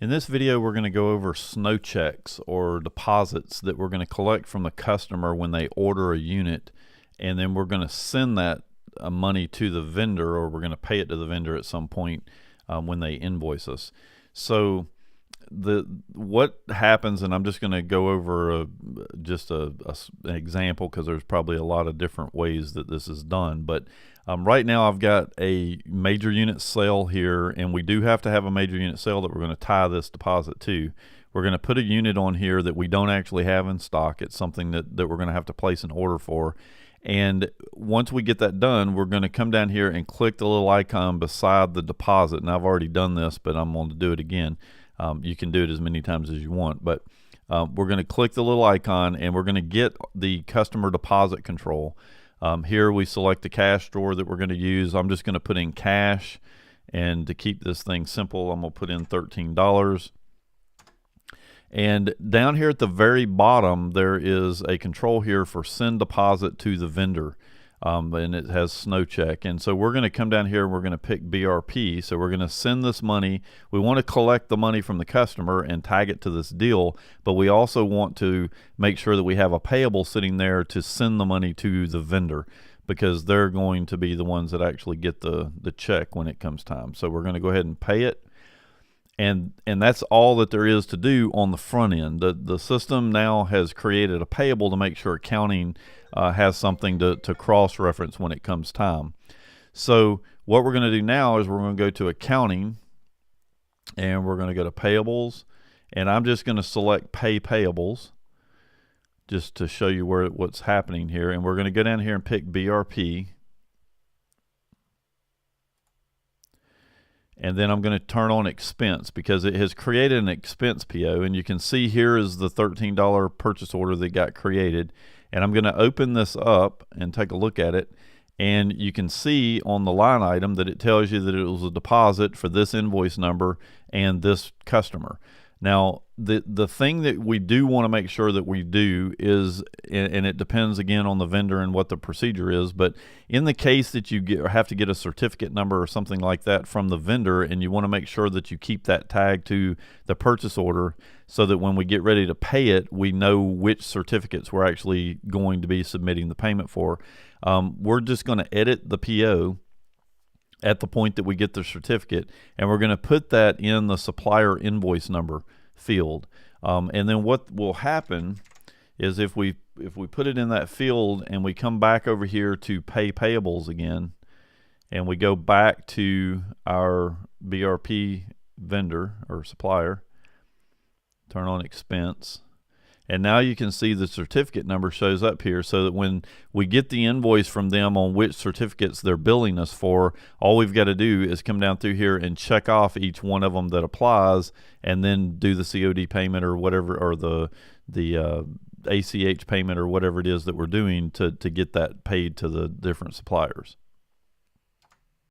In this video, we're going to go over snow checks or deposits that we're going to collect from the customer when they order a unit, and then we're going to send that money to the vendor, or we're going to pay it to the vendor at some point when they invoice us. So what happens, and I'm just going to go over an example because there's probably a lot of different ways that this is done, but right now I've got a major unit sale here, and we do have to have a major unit sale that we're going to tie this deposit to. We're going to put a unit on here that we don't actually have in stock. It's something that we're going to have to place an order for. And once we get that done, we're going to come down here and click the little icon beside the deposit. And I've already done this, but I'm going to do it again. You can do it as many times as you want, but we're going to click the little icon, and we're going to get the customer deposit control. Here we select the cash drawer that we're going to use. I'm just going to put in cash, and to keep this thing simple, I'm going to put in $13. And down here at the very bottom, there is a control here for send deposit to the vendor. And it has snow check, and so we're going to come down here and we're going to pick BRP. So we're going to send this money. We want to collect the money from the customer and tag it to this deal, but we also want to make sure that we have a payable sitting there to send the money to the vendor, because they're going to be the ones that actually get the check when it comes time. So we're going to go ahead and pay it. And that's all that there is to do on the front end. The system now has created a payable to make sure accounting has something to cross-reference when it comes time. So what we're going to do now is we're going to go to accounting, and we're going to go to payables, and I'm just going to select pay payables just to show you what's happening here. And we're going to go down here and pick BRP. And then I'm going to turn on expense, because it has created an expense PO, and you can see here is the $13 purchase order that got created. And I'm going to open this up and take a look at it, and you can see on the line item that it tells you that it was a deposit for this invoice number and this customer. Now the thing that we do want to make sure that we do is, and it depends again on the vendor and what the procedure is, but in the case that you have to get a certificate number or something like that from the vendor, and you want to make sure that you keep that tag to the purchase order, so that when we get ready to pay it, we know which certificates we're actually going to be submitting the payment for. We're just going to edit the PO at the point that we get the certificate, and we're going to put that in the supplier invoice number field. And then what will happen is if we put it in that field and we come back over here to pay payables again, and we go back to our BRP vendor or supplier, turn on expense, and now you can see the certificate number shows up here, so that when we get the invoice from them on which certificates they're billing us for, all we've got to do is come down through here and check off each one of them that applies, and then do the COD payment or whatever, or the ACH payment or whatever it is that we're doing to get that paid to the different suppliers.